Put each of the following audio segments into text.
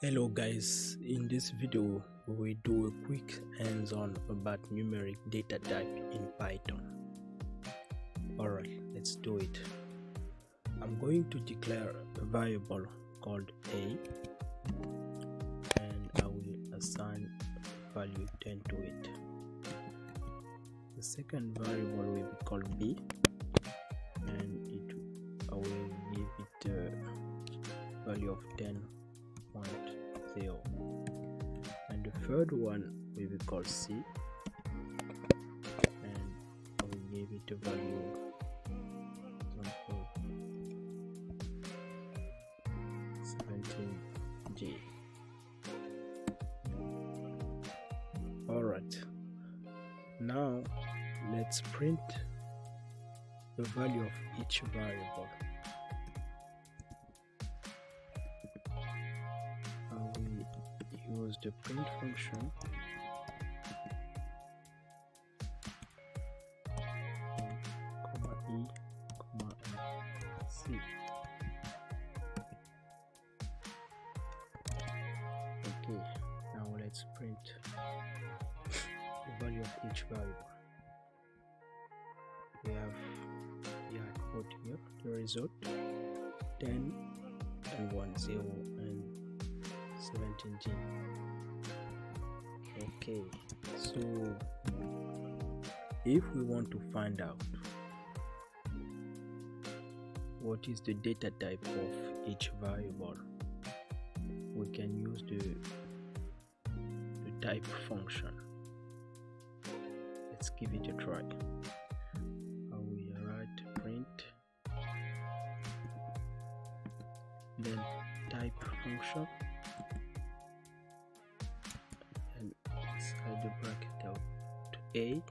Hello guys, in this video we do a quick hands-on about numeric data type in Python. Alright, let's do it. I'm going to declare a variable called a and I will assign value 10 to it. The second variable will be called b and I will give it a value of 10.0, and the third one will be called c and I will give it a value of 17g. Alright, now let's print the value of each variable. Use the print function e, c. Okay, now let's print the value of each variable. We have put here the result 10 and 10 and 17g. Okay, so if we want to find out what is the data type of each variable, we can use the type function. Let's give it a try. I will write print, then type function, and inside the bracket out a,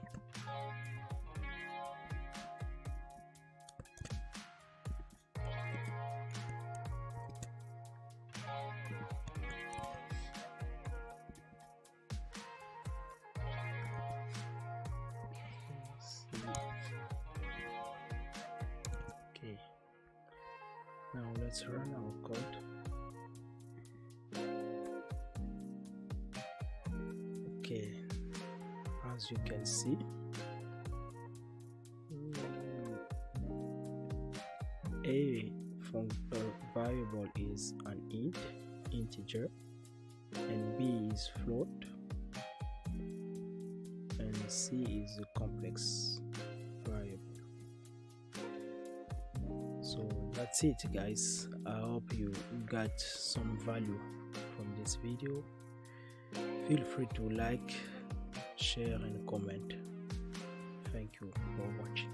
okay, now let's run our code. Okay, as you can see, a variable is an integer, and b is float, and c is a complex variable. So that's it guys. I hope you got some value from this video. Feel free to like, share and comment. Thank you for watching.